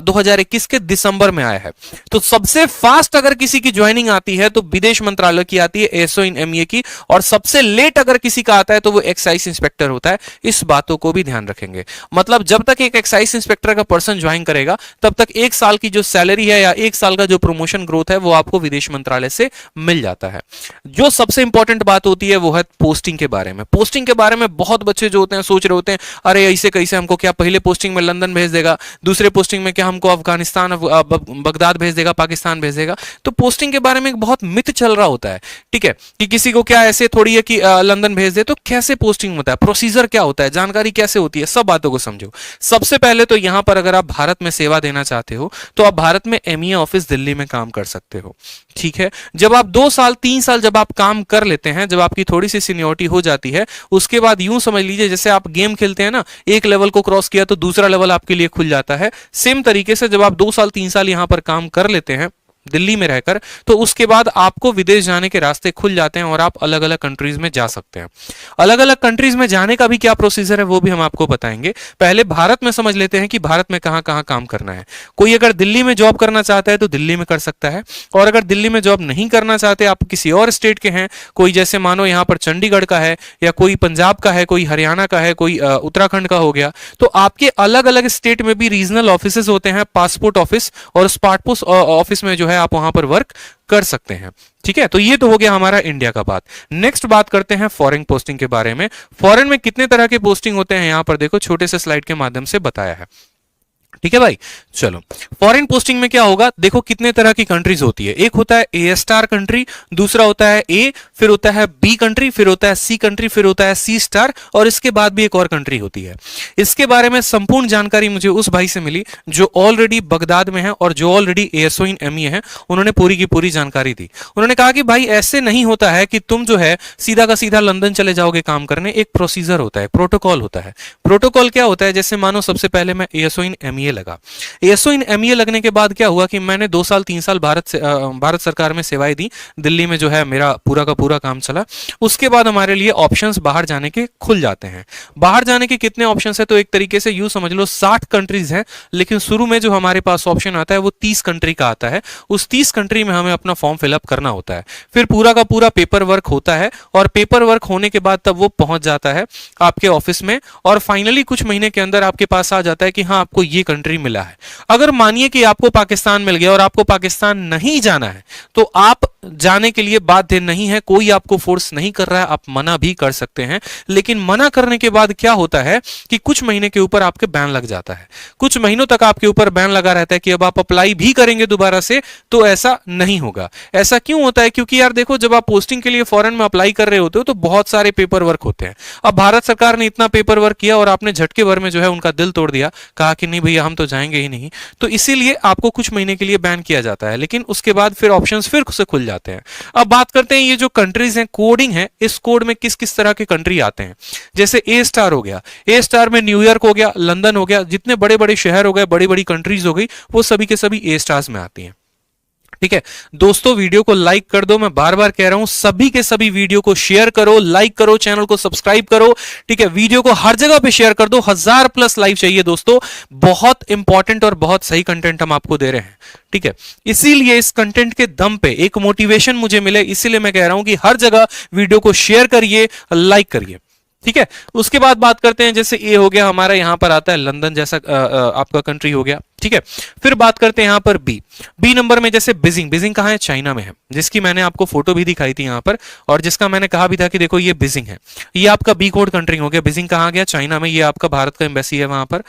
Speaker 1: 2021 के दिसंबर में आया है। तो सबसे फास्ट अगर किसी की ज्वाइनिंग आती है तो विदेश मंत्रालय की आती है, एएसओ इन एमईए की, और सबसे लेट अगर किसी का आता है तो वो एक्साइज इंस्पेक्टर होता है। इस बातों को भी ध्यान रखेंगे। मतलब जब तक एक एक्साइज इंस्पेक्टर का पर्सन ज्वाइन करेगा तब तक 1 साल की जो सैलरी है या 1 साल का जो प्रमोशन ग्रोथ है वो आपको विदेश मंत्रालय से मिल जाता है। जो सबसे इंपॉर्टेंट बात होती है वो है पोस्टिंग के बारे में। पोस्टिंग के बारे में बहुत बच्चे जो होते हैं सोच रहे होते हैं, अरे ऐसे कैसे, हमको क्या पहले पोस्टिंग में लंदन भेज देगा, दूसरे पोस्टिंग में क्या हमको अफगानिस्तान बगदाद भेज देगा, पाकिस्तान भेज देगा। तो पोस्टिंग के बारे में एक बहुत मिथ चल रहा होता है, ठीक है, कि किसी को क्या ऐसे थोड़ी है कि लंदन भेज दे। तो कैसे पोस्टिंग होता है, प्रोसीजर क्या होता है, जानकारी कैसे होती है, सब बातों को समझो। सबसे पहले तो यहां पर अगर आप भारत में सेवा देना चाहते हो तो आप भारत में एमईए ऑफिस दिल्ली में काम कर सकते हो, ठीक है। जब आप 2 साल 3 साल जब आप काम कर लेते हैं, जब आपकी थोड़ी सी सीनियोरिटी हो जाती है, उसके बाद यूं समझ लीजिए जैसे आप गेम खेलते हैं ना, एक लेवल को क्रॉस किया तो दूसरा लेवल आपके लिए खुल जाता है। सेम तरीके से जब आप 2 साल 3 साल यहां पर काम कर लेते हैं दिल्ली में रहकर, तो उसके बाद आपको विदेश जाने के रास्ते खुल जाते हैं और आप अलग अलग कंट्रीज में जा सकते हैं। अलग अलग कंट्रीज में जाने का भी क्या प्रोसीजर है वो भी हम आपको बताएंगे। पहले भारत में समझ लेते हैं कि भारत में कहां कहां काम करना है। कोई अगर दिल्ली में जॉब करना चाहता है तो दिल्ली में कर सकता है, और अगर दिल्ली में जॉब नहीं करना चाहते, आप किसी और स्टेट के हैं, कोई जैसे मानो यहां पर चंडीगढ़ का है, या कोई पंजाब का है, कोई हरियाणा का है, कोई उत्तराखंड का हो गया, तो आपके अलग अलग स्टेट में भी रीजनल ऑफिस होते हैं, पासपोर्ट ऑफिस और स्पार्ट पोस्ट ऑफिस में जो है आप वहां पर वर्क कर सकते हैं, ठीक है। तो ये तो हो गया हमारा इंडिया का बात। नेक्स्ट बात करते हैं फॉरेन पोस्टिंग के बारे में। फॉरेन में कितने तरह के पोस्टिंग होते हैं, यहां पर देखो छोटे से स्लाइड के माध्यम से बताया है, ठीक है भाई। चलो, फॉरेन पोस्टिंग में क्या होगा, देखो कितने तरह की कंट्रीज होती है। एक होता है ए स्टार कंट्री, दूसरा होता है ए, फिर होता है बी कंट्री, फिर होता है सी कंट्री, फिर होता है सी स्टार, और इसके बाद भी एक और कंट्री होती है। इसके बारे में संपूर्ण जानकारी मुझे उस भाई से मिली जो ऑलरेडी बगदाद में है और जो ऑलरेडी एएसओ इन एमईए है। उन्होंने पूरी की पूरी जानकारी दी। उन्होंने कहा कि भाई ऐसे नहीं होता है कि तुम जो है सीधा का सीधा लंदन चले जाओगे काम करने। एक प्रोसीजर होता है, प्रोटोकॉल होता है। प्रोटोकॉल क्या होता है, जैसे मानो सबसे पहले मैं एएसओ इन एमईए लगा। एएसओ इन एमईए लगने के बाद क्या हुआ कि मैंने 2 साल 3 साल भारत सरकार में सेवाएं दी, दिल्ली में जो है मेरा पूरा का पूरा काम चला। उसके बाद हमारे लिए ऑप्शंस बाहर जाने के खुल जाते हैं। बाहर जाने के कितने ऑप्शंस है, तो एक तरीके से यूं समझ लो 60 कंट्रीज हैं, लेकिन शुरू में जो हमारे पास ऑप्शन आता है वो 30 कंट्री का आता है। उस 30 कंट्री में हमें अपना फॉर्म फिलअप करना होता है। फिर पूरा का पूरा पेपर वर्क होता है, और पेपर वर्क होने के बाद तब वो पहुंच जाता है आपके ऑफिस में, और फाइनली कुछ महीने के अंदर आपके पास आ जाता है कि हाँ आपको ये कंट्री मिला है। अगर मानिए कि आपको पाकिस्तान मिल गया और आपको पाकिस्तान नहीं जाना है तो आप जाने के लिए बाध्य नहीं है, कोई आपको फोर्स नहीं कर रहा है, आप मना भी कर सकते हैं। लेकिन मना करने के बाद क्या होता है कि कुछ महीने के ऊपर आपके बैन लग जाता है। कुछ महीनों तक आपके ऊपर बैन लगा रहता है कि अब आप अप्लाई भी करेंगे दोबारा से तो ऐसा नहीं होगा। ऐसा क्यों होता है, क्योंकि यार देखो जब आप पोस्टिंग के लिए फॉरेन में अप्लाई कर रहे होते हो तो बहुत सारे पेपर वर्क होते हैं। अब भारत सरकार ने इतना पेपर वर्क किया और आपने झटके भर में जो है उनका दिल तोड़ दिया, कहा कि नहीं भैया हम तो जाएंगे ही नहीं, तो इसीलिए आपको कुछ महीने के लिए बैन किया जाता है। लेकिन उसके बाद फिर ऑप्शंस फिर से खुल जाते हैं। अब बात करते हैं ये जो कंट्रीज हैं, कोडिंग है, इस कोड में किस किस तरह के कंट्री आते हैं। जैसे ए स्टार हो गया, ए स्टार में न्यूयॉर्क हो गया, लंदन हो गया, जितने बड़े बड़े शहर हो गए, बड़ी बड़ी कंट्रीज हो गई, वो सभी के सभी ए स्टार्स में आती हैं, ठीक है। दोस्तों वीडियो को लाइक कर दो, मैं बार बार कह रहा हूं सभी के सभी वीडियो को शेयर करो, लाइक करो, चैनल को सब्सक्राइब करो, ठीक है। वीडियो को हर जगह पे शेयर कर दो, 1000+ लाइक चाहिए दोस्तों। बहुत इंपॉर्टेंट और बहुत सही कंटेंट हम आपको दे रहे हैं, ठीक है। इसीलिए इस कंटेंट के दम पे एक मोटिवेशन मुझे मिले, इसीलिए मैं कह रहा हूं कि हर जगह वीडियो को शेयर करिए, लाइक करिए, ठीक है। उसके बाद बात करते हैं, जैसे ए हो गया हमारा, यहां पर आता है लंदन जैसा आपका कंट्री हो गया, ठीक है। फिर बात करते हैं यहां पर बी नंबर में, जैसे बीजिंग। बीजिंग कहां है, चाइना में है, जिसकी मैंने आपको फोटो भी दिखाई थी यहां पर, और जिसका मैंने कहा भी था कि देखो ये बीजिंग है। ये आपका बी कोड कंट्री हो गया। बीजिंग कहां गया, चाइना में, ये आपका भारत का एम्बेसी है वहां पर,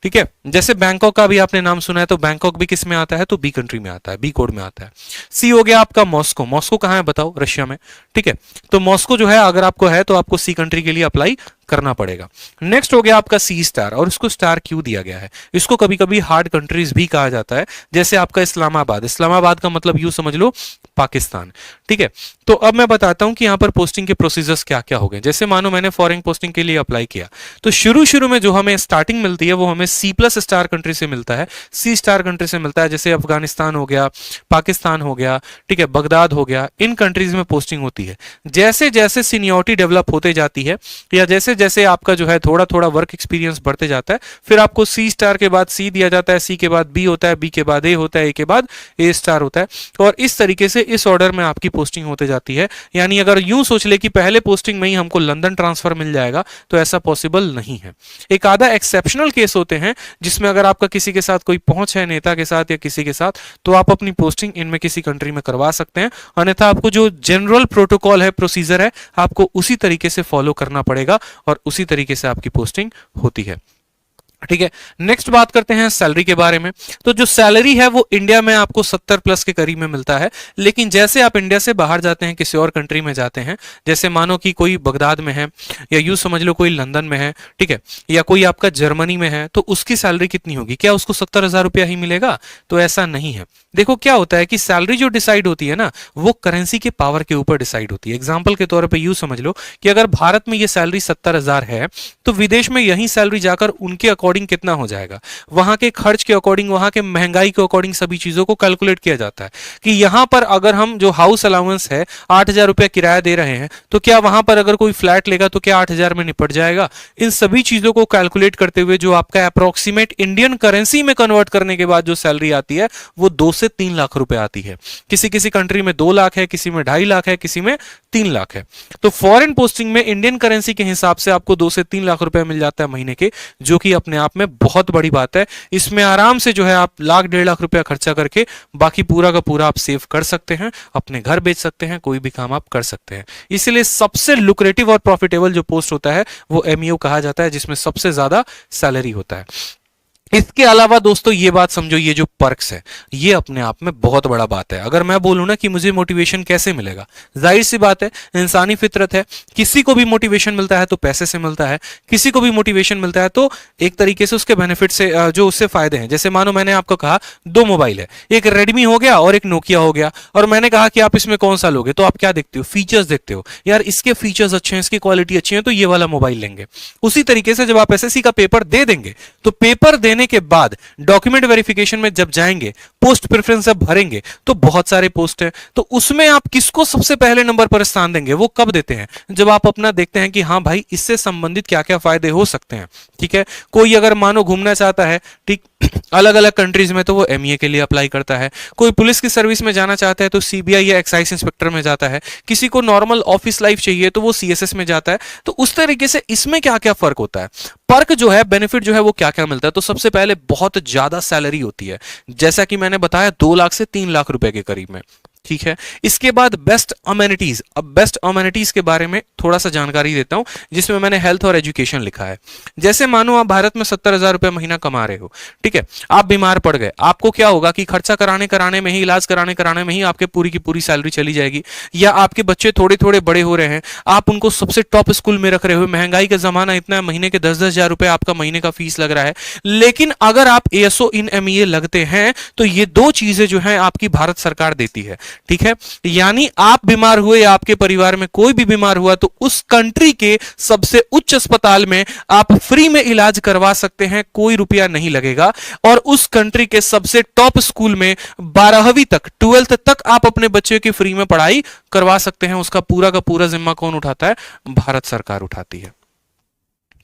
Speaker 1: ठीक है। जैसे बैंकॉक का भी आपने नाम सुना है, तो बैंकॉक भी किस में आता है, तो बी कंट्री में आता है, बी कोड में आता है। सी हो गया आपका मॉस्को। मॉस्को कहां है बताओ, रशिया में, ठीक है। तो मॉस्को जो है अगर आपको है तो आपको सी कंट्री के लिए अप्लाई करना पड़ेगा। नेक्स्ट हो गया आपका सी स्टार, और इसको स्टार क्यों दिया गया है? इसको कभी कभी हार्ड कंट्रीज भी कहा जाता है, जैसे आपका इस्लामाबाद। इस्लामाबाद का मतलब यूं समझ लो पाकिस्तान, ठीक है। तो अब मैं बताता हूं कि यहां पर पोस्टिंग के प्रोसीजर्स क्या क्या हो गए। जैसे मानो मैंने फॉरेन पोस्टिंग के लिए अप्लाई किया, तो शुरू शुरू में जो हमें स्टार्टिंग मिलती है वो हमें सी प्लस स्टार कंट्री से मिलता है, सी स्टार कंट्री से मिलता है। जैसे अफगानिस्तान हो गया, पाकिस्तान हो गया, ठीक है, बगदाद हो गया, इन कंट्रीज में पोस्टिंग होती है। जैसे जैसे सीनियरिटी डेवलप होते जाती है, या जैसे जैसे आपका जो है थोड़ा थोड़ा वर्क एक्सपीरियंस बढ़ते जाता है, फिर आपको सी स्टार के बाद सी दिया जाता है, सी के बाद बी होता है, बी के बाद ए होता है, ए के बाद ए स्टार होता है, और इस तरीके से इस ऑर्डर में आपकी पोस्टिंग होते जाती है। यानी अगर यूं सोच ले कि पहले पोस्टिंग में ही हमको लंदन ट्रांसफर मिल जाएगा, तो ऐसा पॉसिबल नहीं है। एक आधा एक्सेप्शनल केस होते हैं जिसमें अगर आपका किसी के साथ कोई पहुंच है, नेता के साथ या किसी के साथ, तो आप अपनी पोस्टिंग इनमें किसी कंट्री में करवा सकते हैं। अन्यथा आपको जो जनरल प्रोटोकॉल है, प्रोसीजर है, आपको उसी तरीके से फॉलो करना पड़ेगा और उसी तरीके से आपकी पोस्टिंग होती है, ठीक है। नेक्स्ट बात करते हैं सैलरी के बारे में। तो जो सैलरी है वो इंडिया में आपको 70 प्लस के करीब में मिलता है, लेकिन जैसे आप इंडिया से बाहर जाते हैं, किसी और कंट्री में जाते हैं, जैसे मानो कि कोई बगदाद में है, या यूं समझ लो कोई लंदन में है, ठीक है, या कोई आपका जर्मनी में है, तो उसकी सैलरी कितनी होगी? क्या उसको 70,000 रुपया ही मिलेगा? तो ऐसा नहीं है। देखो क्या होता है कि सैलरी जो डिसाइड होती है ना, वो करेंसी के पावर के ऊपर डिसाइड होती है। एग्जाम्पल के तौर पर यूं समझ लो कि अगर भारत में ये सैलरी 70,000 है, तो विदेश में यही सैलरी जाकर उनके अकॉर्डिंग कितना हो जाएगा, वहां के खर्च के अकॉर्डिंग, वहां के महंगाई के अकॉर्डिंग सभी चीजों को कैलकुलेट किया जाता है कि यहां पर अगर हम जो हाउस अलाउंस है 8,000 रुपया किराया दे रहे हैं, तो क्या वहां पर अगर कोई फ्लैट लेगा तो क्या 8,000 में निपट जाएगा? इन सभी चीजों को कैलकुलेट करते हुए जो आपका अप्रोक्सीमेट इंडियन करेंसी में कन्वर्ट करने के बाद जो सैलरी आती है वो 2 से 3 लाख रुपए आती है। किसी किसी कंट्री में 2 लाख है, किसी में 2.5 लाख है, किसी में 3 लाख है। तो फॉरेन पोस्टिंग में इंडियन करेंसी के हिसाब से आपको 2 से 3 लाख रुपए मिल जाता है महीने के, जो कि अपने आप में बहुत बड़ी बात है। इसमें आराम से जो है आप लाख 1.5 लाख रुपया खर्चा करके बाकी पूरा का पूरा आप सेव कर सकते हैं, अपने घर बेच सकते हैं, कोई भी काम आप कर सकते हैं। इसलिए सबसे लुक्रेटिव और प्रॉफिटेबल जो पोस्ट होता है वो एमईओ कहा जाता है, जिसमें सबसे ज्यादा सैलरी होता है। इसके अलावा दोस्तों ये बात समझो, ये जो पर्क्स है ये अपने आप में बहुत बड़ा बात है। अगर मैं बोलूं ना कि मुझे मोटिवेशन कैसे मिलेगा, जाहिर सी बात है, इंसानी फितरत है, किसी को भी मोटिवेशन मिलता है तो पैसे से मिलता है, किसी को भी मोटिवेशन मिलता है तो एक तरीके से उसके बेनिफिट से, जो उससे फायदे हैं। जैसे मानो मैंने आपको कहा 2 मोबाइल है, एक रेडमी हो गया और एक नोकिया हो गया, और मैंने कहा कि आप इसमें कौन सा लोगे, तो आप क्या देखते हो? फीचर्स देखते हो, यार इसके फीचर्स अच्छे हैं, इसकी क्वालिटी अच्छी है, तो ये वाला मोबाइल लेंगे। उसी तरीके से जब आप एसएससी का पेपर दे देंगे, तो पेपर देने के बाद डॉक्यूमेंट वेरिफिकेशन में जब जाएंगे, पोस्ट प्रेफरेंस जब भरेंगे, तो बहुत सारे पोस्ट हैं, तो उसमें आप किसको सबसे पहले नंबर पर स्थान देंगे? वो कब देते हैं? जब आप अपना देखते हैं कि हाँ भाई इससे संबंधित क्या क्या फायदे हो सकते हैं, ठीक है। कोई अगर मानो घूमना चाहता है, ठीक, अलग अलग कंट्रीज में, तो वो एमईए के लिए अप्लाई करता है। कोई पुलिस की सर्विस में जाना चाहता है तो सीबीआई या एक्साइज इंस्पेक्टर में जाता है। किसी को नॉर्मल ऑफिस लाइफ चाहिए तो वो सीएसएस में जाता है। तो उस तरीके से इसमें क्या क्या फर्क होता है, पर्क जो है, बेनिफिट जो है वो क्या क्या मिलता है? तो सबसे पहले बहुत ज्यादा सैलरी होती है, जैसा कि मैंने बताया 2 लाख से 3 लाख रुपए के करीब में, ठीक है। इसके बाद बेस्ट अमेनिटीज। अब बेस्ट अमेनिटीज के बारे में थोड़ा सा जानकारी देता हूं, जिसमें मैंने हेल्थ और एजुकेशन लिखा है। जैसे मानो आप भारत में 70,000 रुपए महीना कमा रहे हो, ठीक है, आप बीमार पड़ गए, आपको क्या होगा कि खर्चा कराने में ही, इलाज कराने में ही आपके पूरी की पूरी सैलरी चली जाएगी। या आपके बच्चे थोड़े थोड़े बड़े हो रहे हैं, आप उनको सबसे टॉप स्कूल में रख रहे हो, महंगाई का जमाना इतना है, महीने के 10-10 हजार रुपए आपका महीने का फीस लग रहा है। लेकिन अगर आप एएसओ इन एमईए लगते हैं तो ये 2 चीजें जो है आपकी भारत सरकार देती है, ठीक है। यानी आप बीमार हुए या आपके परिवार में कोई भी बीमार हुआ तो उस कंट्री के सबसे उच्च अस्पताल में आप फ्री में इलाज करवा सकते हैं, कोई रुपया नहीं लगेगा। और उस कंट्री के सबसे टॉप स्कूल में 12वीं तक, 12th तक आप अपने बच्चे की फ्री में पढ़ाई करवा सकते हैं। उसका पूरा का पूरा जिम्मा कौन उठाता है? भारत सरकार उठाती है,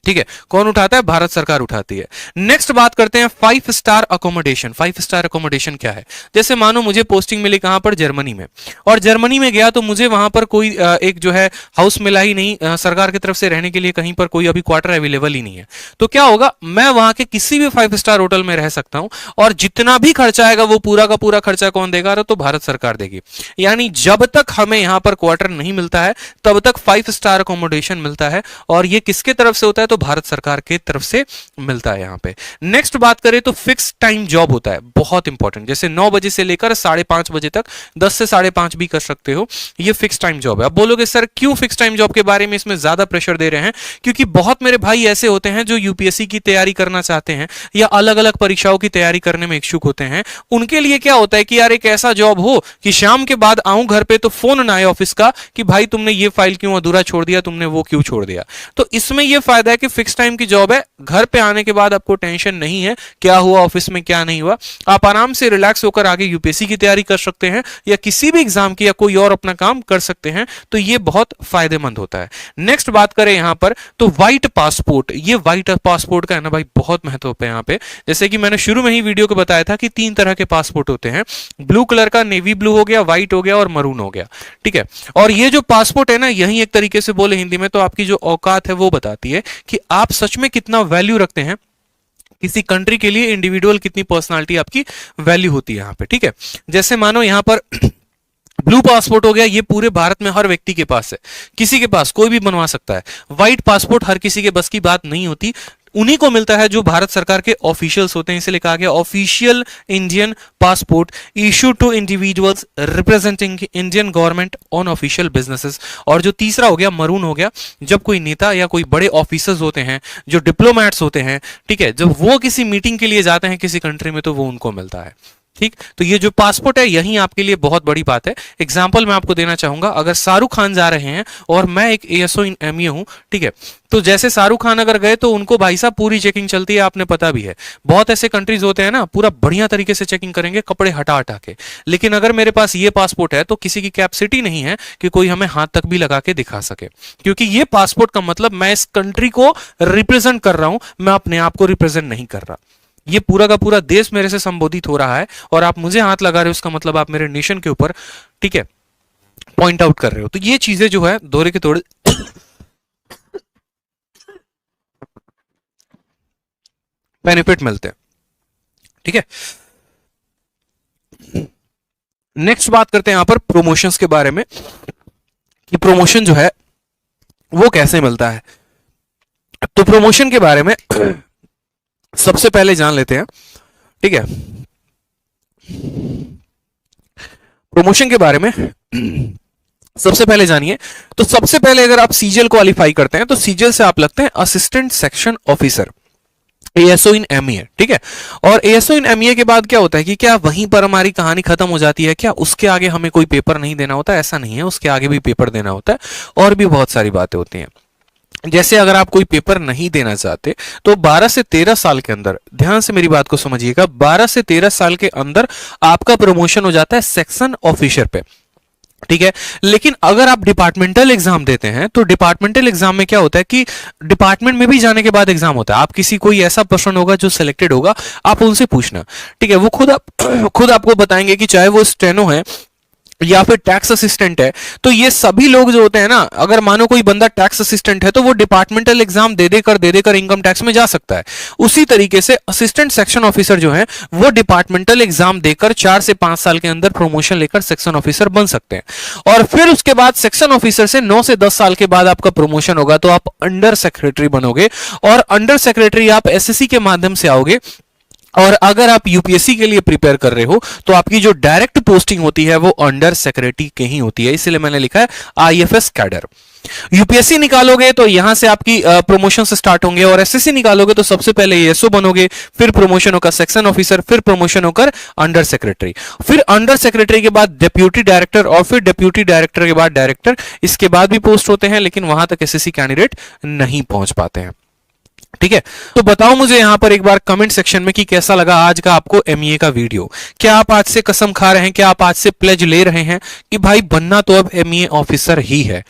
Speaker 1: ठीक है। कौन उठाता है? भारत सरकार उठाती है। नेक्स्ट बात करते हैं 5 स्टार अकोमोडेशन। 5 स्टार अकोमोडेशन क्या है? जैसे मानो मुझे पोस्टिंग मिली कहां पर? जर्मनी में, और जर्मनी में गया तो मुझे वहां पर कोई एक जो है हाउस मिला ही नहीं, सरकार की तरफ से रहने के लिए कहीं पर कोई अभी क्वार्टर अवेलेबल ही नहीं है। तो क्या होगा, मैं वहां के किसी भी 5 स्टार होटल में रह सकता हूं, और जितना भी खर्चा आएगा वो पूरा का पूरा खर्चा कौन देगा? तो भारत सरकार देगी। यानी जब तक हमें यहां पर क्वार्टर नहीं मिलता है तब तक 5 स्टार अकोमोडेशन मिलता है। और ये किसके तरफ से होता है? तो तो भारत सरकार के तरफ से मिलता है यहाँ पे। नेक्स्ट बात करें तो फिक्स टाइम जॉब होता है, बहुत इंपॉर्टेंट, जैसे 9 बजे से लेकर 5:30 बजे तक, 10 से 5:30 भी कर सकते हो, ये फिक्स टाइम जॉब है। अब बोलोगे सर क्यों फिक्स टाइम जॉब के बारे में इसमें ज्यादा प्रेशर दे रहे हैं? क्योंकि बहुत मेरे भाई ऐसे होते हैं जो यूपीएससी की तैयारी करना चाहते हैं या अलग अलग परीक्षाओं की तैयारी करने में इच्छुक होते हैं। उनके लिए क्या होता है कि यार एक ऐसा जॉब हो कि शाम के बाद आऊं घर पे तो फोन ना आए ऑफिस का कि भाई तुमने ये फाइल क्यों अधूरा छोड़ दिया, तुमने वो क्यों छोड़ दिया। तो इसमें यह फायदा है कि फिक्स टाइम की जॉब है, घर पे आने के बाद आपको टेंशन नहीं है क्या हुआ ऑफिस में क्या नहीं हुआ, आप आराम से रिलैक्स होकर आगे यूपीएससी की तैयारी कर सकते हैं या किसी भी एग्जाम की या कोई और अपना काम कर सकते हैं। तो ये बहुत फायदेमंद होता है। नेक्स्ट बात करें यहां पर तो व्हाइट पासपोर्ट, ये व्हाइट पासपोर्ट का है ना भाई बहुत महत्व है यहां पे। जैसे कि मैंने शुरू में ही वीडियो को बताया था कि 3 तरह के पासपोर्ट होते हैं, ब्लू कलर का, नेवी ब्लू हो गया, व्हाइट हो गया और मरून हो गया, ठीक है। और ये जो पासपोर्ट है ना, यही एक तरीके से बोले हिंदी में तो आपकी जो औकात है वो बताती है कि आप सच में कितना वैल्यू रखते हैं किसी कंट्री के लिए, इंडिविजुअल कितनी पर्सनालिटी आपकी वैल्यू होती है यहां पे, ठीक है। जैसे मानो यहां पर ब्लू पासपोर्ट हो गया, ये पूरे भारत में हर व्यक्ति के पास है, किसी के पास कोई भी बनवा सकता है। व्हाइट पासपोर्ट हर किसी के बस की बात नहीं होती, उन्हीं को मिलता है जो भारत सरकार के ऑफिशियल्स होते हैं। इसे लिखा गया official Indian passport issued to individuals representing Indian government on official businesses. और जो तीसरा हो गया मरून हो गया, जब कोई नेता या कोई बड़े ऑफिसर्स होते हैं, जो डिप्लोमैट्स होते हैं, ठीक है, जब वो किसी मीटिंग के लिए जाते हैं किसी कंट्री में तो वो उनको मिलता है, ठीक। तो ये जो पासपोर्ट है यही आपके लिए बहुत बड़ी बात है। एग्जांपल मैं आपको देना चाहूंगा, अगर शाहरुख खान जा रहे हैं और मैं एक एएसओ इन एमए हूं, ठीक है, तो जैसे शाहरुख खान अगर गए तो उनको भाई साहब पूरी चेकिंग चलती है, आपने पता भी है। बहुत ऐसे कंट्रीज होते हैं ना पूरा बढ़िया तरीके से चेकिंग करेंगे कपड़े हटा हटा के, लेकिन अगर मेरे पास ये पासपोर्ट है तो किसी की कैपेसिटी नहीं है कि कोई हमें हाथ तक भी लगा के दिखा सके, क्योंकि ये पासपोर्ट का मतलब मैं इस कंट्री को रिप्रेजेंट कर रहा हूं, मैं अपने आप को रिप्रेजेंट नहीं कर रहा। ये पूरा का पूरा देश मेरे से संबोधित हो रहा है और आप मुझे हाथ लगा रहे हो, उसका मतलब आप मेरे नेशन के ऊपर, ठीक है, पॉइंट आउट कर रहे हो। तो ये चीजें जो है दोहरे के थोड़े बेनिफिट मिलते हैं, ठीक है। नेक्स्ट बात करते हैं यहां पर प्रमोशंस के बारे में कि प्रमोशन जो है वो कैसे मिलता है। तो प्रमोशन के बारे में सबसे पहले जान लेते हैं, ठीक है, प्रमोशन के बारे में सबसे पहले जानिए। तो सबसे पहले अगर आप सीजीएल क्वालिफाई करते हैं तो सीजीएल से आप लगते हैं असिस्टेंट सेक्शन ऑफिसर, एएसओ इन एमईए, ठीक है। और एएसओ इन एमईए के बाद क्या होता है कि क्या वहीं पर हमारी कहानी खत्म हो जाती है क्या? उसके आगे हमें कोई पेपर नहीं देना होता, ऐसा नहीं है, उसके आगे भी पेपर देना होता है और भी बहुत सारी बातें होती हैं। जैसे अगर आप कोई पेपर नहीं देना चाहते तो 12 से 13 साल के अंदर, ध्यान से मेरी बात को समझिएगा, 12 से 13 साल के अंदर आपका प्रमोशन हो जाता है सेक्शन ऑफिसर पे, ठीक है। लेकिन अगर आप डिपार्टमेंटल एग्जाम देते हैं तो डिपार्टमेंटल एग्जाम में क्या होता है कि डिपार्टमेंट में भी जाने के बाद एग्जाम होता है। आप किसी कोई ऐसा पर्सन होगा जो सिलेक्टेड होगा, आप उनसे पूछना, ठीक है, वो खुद आपको बताएंगे कि चाहे वो स्टेनो है या फिर टैक्स असिस्टेंट है। तो ये सभी लोग जो होते हैं ना, अगर मानो कोई बंदा टैक्स असिस्टेंट है तो वो डिपार्टमेंटल एग्जाम दे देकर इनकम टैक्स में जा सकता है। उसी तरीके से असिस्टेंट सेक्शन ऑफिसर जो है वो डिपार्टमेंटल एग्जाम देकर 4 से 5 साल के अंदर प्रमोशन लेकर सेक्शन ऑफिसर बन सकते हैं। और फिर उसके बाद सेक्शन ऑफिसर से 9 से 10 साल के बाद आपका प्रमोशन होगा तो आप अंडर सेक्रेटरी बनोगे और अंडर सेक्रेटरी आप एसएससी के माध्यम से आओगे। और अगर आप यूपीएससी के लिए प्रिपेयर कर रहे हो तो आपकी जो डायरेक्ट पोस्टिंग होती है वो अंडर सेक्रेटरी के ही होती है, इसलिए मैंने लिखा है आईएफएस कैडर। यूपीएससी निकालोगे तो यहां से आपकी प्रमोशन से स्टार्ट होंगे और एसएससी निकालोगे तो सबसे पहले एएसओ बनोगे, फिर प्रमोशन होकर सेक्शन ऑफिसर, फिर प्रमोशन होकर अंडर सेक्रेटरी, फिर अंडर सेक्रेटरी के बाद डेप्यूटी डायरेक्टर और फिर डेप्यूटी डायरेक्टर के बाद डायरेक्टर। इसके बाद भी पोस्ट होते हैं लेकिन वहां तक एसएससी कैंडिडेट नहीं पहुंच पाते हैं, ठीक है। तो बताओ मुझे यहां पर एक बार कमेंट सेक्शन में कि कैसा लगा आज का आपको एमईए का वीडियो। क्या आप आज से कसम खा रहे हैं, क्या आप आज से प्लेज ले रहे हैं कि भाई बनना तो अब एमईए ऑफिसर ही है?